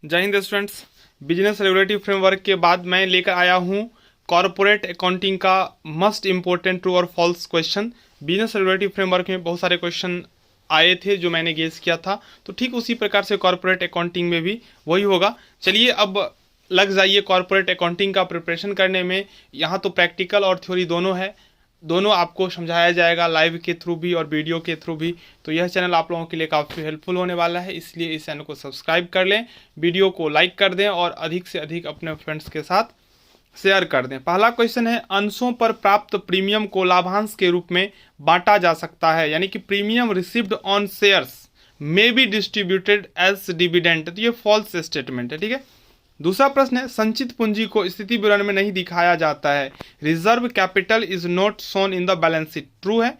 जय Hind students. Business regulatory framework के बाद मैं लेकर आया हूँ कॉरपोरेट अकाउंटिंग का मस्ट इम्पोर्टेंट ट्रू और false question. Business regulatory framework में बहुत सारे क्वेश्चन आए थे जो मैंने गेस किया था, तो ठीक उसी प्रकार से कॉरपोरेट अकाउंटिंग में भी वही होगा। चलिए अब लग जाइए कॉरपोरेट अकाउंटिंग का प्रिपरेशन करने में। यहाँ तो प्रैक्टिकल और थ्योरी दोनों है, दोनों आपको समझाया जाएगा लाइव के थ्रू भी और वीडियो के थ्रू भी। तो यह चैनल आप लोगों के लिए काफ़ी हेल्पफुल होने वाला है, इसलिए इस चैनल को सब्सक्राइब कर लें, वीडियो को लाइक कर दें और अधिक से अधिक अपने फ्रेंड्स के साथ शेयर कर दें। पहला क्वेश्चन है, अंशों पर प्राप्त प्रीमियम को लाभांश के रूप में बांटा जा सकता है, यानी कि premium received on shares may be distributed as dividend. तो ये फॉल्स स्टेटमेंट है, ठीक है। दूसरा प्रश्न है, संचित पूंजी को स्थिति विवरण में नहीं दिखाया जाता है, reserve capital is not shown in the balance sheet. True है।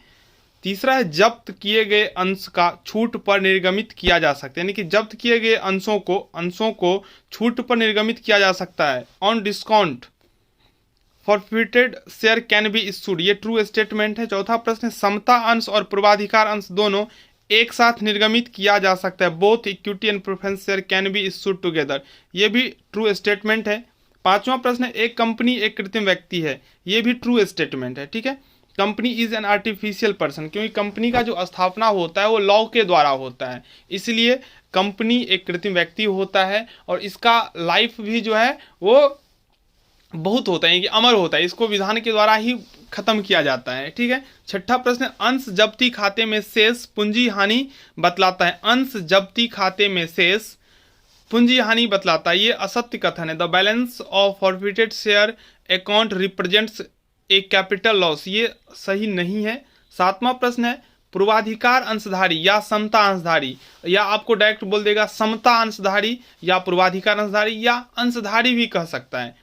तीसरा है, जब्त किए गए अंश का छूट पर निर्गमित किया जा सकता है, यानी कि जब्त किए गए अंशों को छूट पर निर्गमित किया जा सकता है। On discount forfeited share can be issued. ये ट्रू स्टेटमेंट है। चौथा प्रश्न है, समता अंश और पूर्वाधिकार अंश दोनों एक साथ निर्गमित किया जा सकता है, both equity and preference share can be issued together. ये भी ट्रू स्टेटमेंट है। पांचवा प्रश्न है, एक कंपनी एक कृत्रिम व्यक्ति है। ये भी ट्रू स्टेटमेंट है, ठीक है। Company is an artificial person, क्योंकि कंपनी का जो स्थापना होता है वो लॉ के द्वारा होता है, इसलिए कंपनी एक कृत्रिम व्यक्ति होता है और इसका लाइफ भी जो है वो बहुत होता है कि अमर होता है, इसको विधान के द्वारा ही खत्म किया जाता है, ठीक है। छठा प्रश्न, अंश जब्ती खाते में शेष पूंजी हानि बतलाता है। अंश जब्ती खाते में शेष पूंजी हानि बतलाता है, ये असत्य कथन है। The balance of forfeited share account represents A capital loss, ये सही नहीं है। सातवां प्रश्न है, पूर्वाधिकार अंशधारी या समता अंशधारी, या आपको डायरेक्ट बोल देगा समता अंशधारी या पूर्वाधिकार अंशधारी या अंशधारी भी कह सकता है,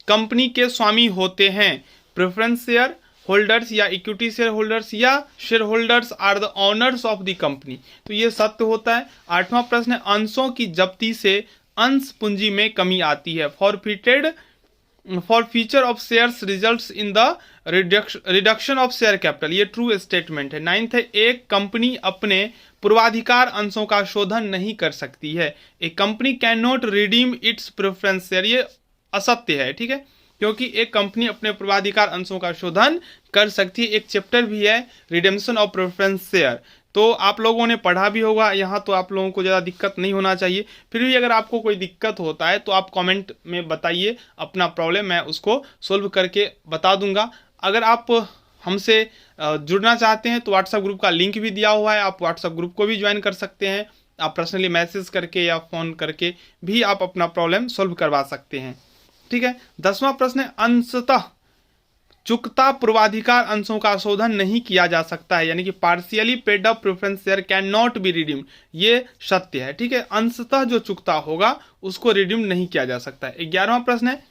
कंपनी के स्वामी होते हैं। प्रेफरेंस शेयर होल्डर्स या इक्विटी शेयर होल्डर्स या share holders are the owners of the company, तो ये सत्य होता है। आठवां प्रश्न है, अंशों की जब्ती से अंश पूंजी में कमी आती है। For feature of shares results in the reduction of share capital, ये ट्रू स्टेटमेंट है। नाइन्थ है, एक कंपनी अपने पूर्वाधिकार अंशों का शोधन नहीं कर सकती है। A company can not redeem its preference share, ये असत्य है, ठीक है, क्योंकि एक कंपनी अपने पूर्वाधिकार अंशों का शोधन कर सकती है। एक चैप्टर भी है रिडेम्पशन ऑफ प्रेफरेंस शेयर, तो आप लोगों ने पढ़ा भी होगा, यहाँ तो आप लोगों को ज़्यादा दिक्कत नहीं होना चाहिए। फिर भी अगर आपको कोई दिक्कत होता है तो आप कमेंट में बताइए अपना प्रॉब्लम, मैं उसको सोल्व करके बता दूंगा। अगर आप हमसे जुड़ना चाहते हैं तो व्हाट्सएप ग्रुप का लिंक भी दिया हुआ है, आप व्हाट्सएप ग्रुप को भी ज्वाइन कर सकते हैं। आप पर्सनली मैसेज करके या फ़ोन करके भी आप अपना प्रॉब्लम सोल्व करवा सकते हैं, ठीक है। 10वां प्रश्न है, अंशतः चुकता पूर्वाधिकार अंशों का शोधन नहीं किया जा सकता है, यानी कि partially paid up preference share can not be redeemed, ये सत्य है, ठीक है। अंशतः जो चुकता होगा उसको रिडीम नहीं किया जा सकता है। 11वां प्रश्न है,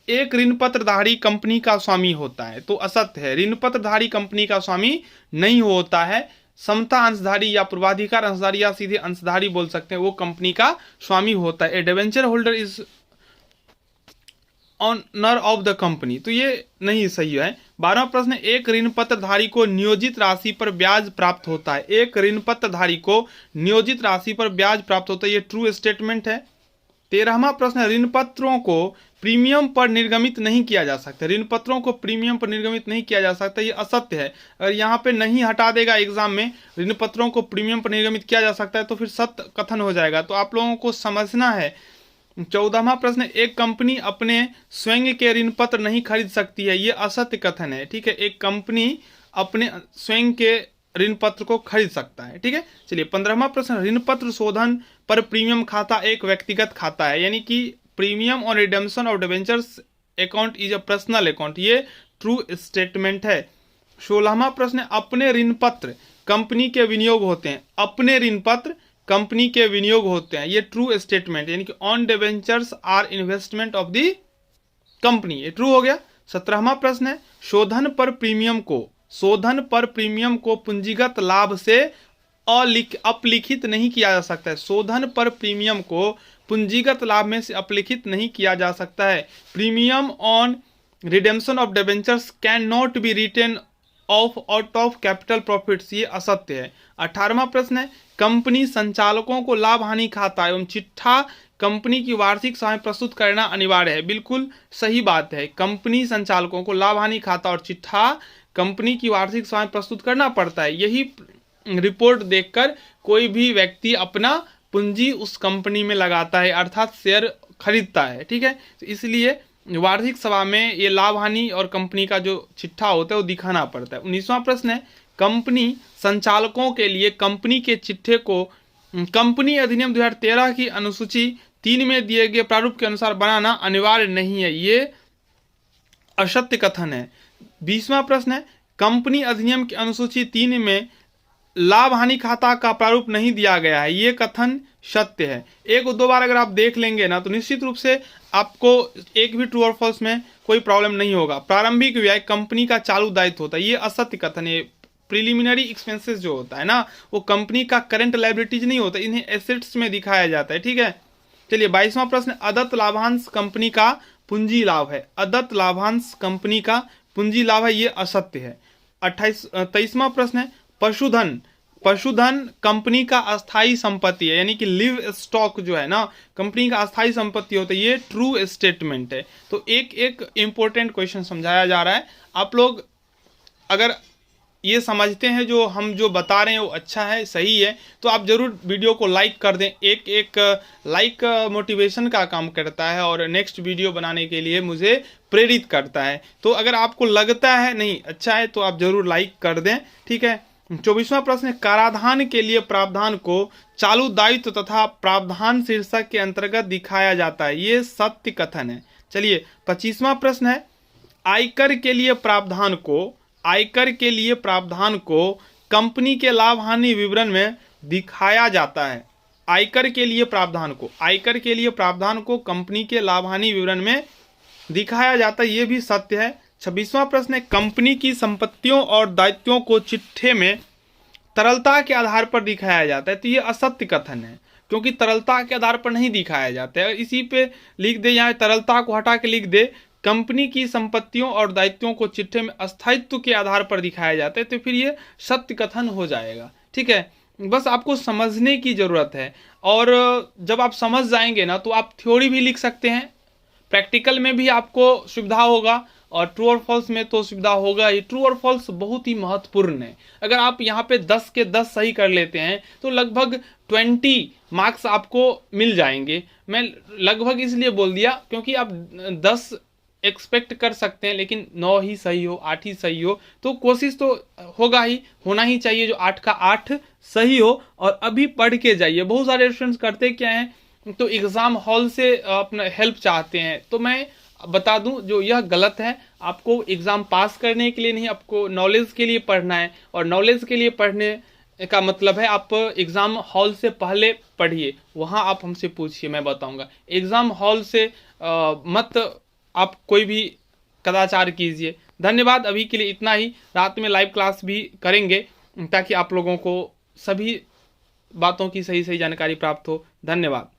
एक ऋण पत्रधारी कंपनी का स्वामी होता है, तो असत्य है, ऋण पत्रधारी कंपनी का स्वामी नहीं होता है। समता अंशधारी या पूर्वाधिकार अंशधारी या सीधे अंशधारी बोल सकते हैं, वो कंपनी का स्वामी होता है। A debenture holder is owner of the company, तो ये नहीं सही है। 12वां प्रश्न, एक ऋण पत्रधारी को नियोजित राशि पर ब्याज प्राप्त होता है। एक ऋण पत्रधारी को नियोजित राशि पर ब्याज प्राप्त होता है, ये ट्रू स्टेटमेंट है। 13वां प्रश्न, ऋण पत्रों को प्रीमियम पर निर्गमित नहीं किया जा सकता। ऋण पत्रों को प्रीमियम पर निर्गमित नहीं किया जा सकता, ये असत्य है। अगर यहाँ पे नहीं हटा देगा एग्जाम में ऋण पत्रों को प्रीमियम पर निर्गमित किया जा सकता है तो फिर सत्य कथन हो जाएगा, तो आप लोगों को समझना है। 14वां प्रश्न, एक कंपनी अपने स्वयं के ऋण पत्र नहीं खरीद सकती है, ये असत्य कथन है, ठीक है। एक कंपनी अपने स्वयं के ऋण पत्र को खरीद सकता है, ठीक है। चलिए 15वां प्रश्न, ऋण पत्र शोधन पर प्रीमियम खाता एक व्यक्तिगत खाता है, यानी कि premium on redemption of debentures account is a personal account, ये ट्रू स्टेटमेंट है। 16वां प्रश्न, अपने ऋण पत्र कंपनी के विनियोग होते हैं। अपने ऋण पत्र कंपनी के विनियोग होते हैं, ये ट्रू स्टेटमेंट, यानी कि on debentures are investment of the company, ये ट्रू हो गया। 17वां प्रश्न है, शोधन पर प्रीमियम को पूंजीगत लाभ से अपलिखित नहीं किया जा सकता है। शोधन पर प्रीमियम को पूंजीगत लाभ में से अपलिखित नहीं किया जा सकता है। Premium on redemption of debentures can not be written off out of capital profits, ये असत्य है। 18वां प्रश्न है, कंपनी संचालकों को लाभ हानि खाता एवं चिट्ठा कंपनी की वार्षिक समय प्रस्तुत करना अनिवार्य है। बिल्कुल सही बात है, कंपनी संचालकों को लाभ हानि खाता और चिट्ठा कंपनी की वार्षिक समय प्रस्तुत करना पड़ता है। यही रिपोर्ट देखकर कोई भी व्यक्ति अपना पूंजी उस कंपनी में लगाता है, अर्थात शेयर खरीदता है। ठीक है, तो इसलिए वार्षिक सभा में ये लाभ हानि और कंपनी का जो चिट्ठा होता है वो दिखाना पड़ता है। 19वां प्रश्न है, कंपनी संचालकों के लिए कंपनी के चिट्ठे को कंपनी अधिनियम 2013 की अनुसूची 3 में दिए गए प्रारूप के अनुसार बनाना अनिवार्य नहीं है, ये असत्य कथन है। 20वां प्रश्न है, कंपनी अधिनियम की अनुसूची 3 में लाभ हानि खाता का प्रारूप नहीं दिया गया है, ये कथन सत्य है। एक दो बार अगर आप देख लेंगे ना तो निश्चित रूप से आपको एक भी ट्रू और फॉल्स में कोई प्रॉब्लम नहीं होगा। प्रारंभिक व्यय कंपनी का चालू दायित्व होता है, ये असत्य कथन है। प्रिलिमिनरी एक्सपेंसेस जो होता है ना वो कंपनी का करंट लायबिलिटीज नहीं होता, इन्हें एसेट्स में दिखाया जाता है। ठीक है, चलिए 22वां प्रश्न, अदत्त लाभांश कंपनी का पूंजी लाभ है। अदत्त लाभांश कंपनी का पूंजी लाभ है, ये असत्य है। 23वां प्रश्न है, पशुधन कंपनी का अस्थाई संपत्ति है, यानी कि लिव स्टॉक जो है ना कंपनी का अस्थाई संपत्ति होता है, ये ट्रू स्टेटमेंट है। तो एक एक इंपॉर्टेंट क्वेश्चन समझाया जा रहा है। आप लोग अगर ये समझते हैं जो हम जो बता रहे हैं वो अच्छा है, सही है, तो आप जरूर वीडियो को लाइक कर दें। एक एक लाइक मोटिवेशन का काम करता है और नेक्स्ट वीडियो बनाने के लिए मुझे प्रेरित करता है। तो अगर आपको लगता है नहीं अच्छा है तो आप जरूर लाइक कर दें। ठीक है, 24वां प्रश्न, कराधान के लिए प्रावधान को चालू दायित्व तथा प्रावधान शीर्षक के अंतर्गत दिखाया जाता है, ये सत्य कथन है। चलिए 25वां प्रश्न है, आयकर के लिए प्रावधान को कंपनी के लाभ हानि विवरण में दिखाया जाता है। आयकर के लिए प्रावधान को कंपनी के लाभ हानि विवरण में दिखाया जाता है, ये भी सत्य है। 26वां प्रश्न है, कंपनी की संपत्तियों और दायित्वों को चिट्ठे में तरलता के आधार पर दिखाया जाता है, तो ये असत्य कथन है, क्योंकि तरलता के आधार पर नहीं दिखाया जाता है। इसी पे लिख दे, यहाँ तरलता को हटा के लिख दे, कंपनी की संपत्तियों और दायित्वों को चिट्ठे में अस्थायित्व के आधार पर दिखाया जाता है, तो फिर ये सत्य कथन हो जाएगा। ठीक है, बस आपको समझने की जरूरत है, और जब आप समझ जाएंगे ना तो आप थ्योरी भी लिख सकते हैं, प्रैक्टिकल में भी आपको सुविधा होगा, और ट्रू और फॉल्स में तो सुविधा होगा ही। ट्रू और फॉल्स बहुत ही महत्वपूर्ण है। अगर आप यहाँ पे 10 के 10 सही कर लेते हैं तो लगभग 20 मार्क्स आपको मिल जाएंगे। मैं लगभग इसलिए बोल दिया क्योंकि आप 10 एक्सपेक्ट कर सकते हैं, लेकिन 9 ही सही हो, 8 ही सही हो, तो कोशिश तो होना ही चाहिए जो 8 का 8 सही हो। और अभी पढ़ के जाइए। बहुत सारे स्टूडेंट्स करते क्या हैं, तो एग्जाम हॉल से अपना हेल्प चाहते हैं, तो मैं बता दूं जो यह गलत है। आपको एग्जाम पास करने के लिए नहीं, आपको नॉलेज के लिए पढ़ना है, और नॉलेज के लिए पढ़ने का मतलब है आप एग्जाम हॉल से पहले पढ़िए, वहां आप हमसे पूछिए, मैं बताऊंगा। एग्जाम हॉल से मत आप कोई भी कदाचार कीजिए। धन्यवाद, अभी के लिए इतना ही। रात में लाइव क्लास भी करेंगे ताकि आप लोगों को सभी बातों की सही जानकारी प्राप्त हो। धन्यवाद।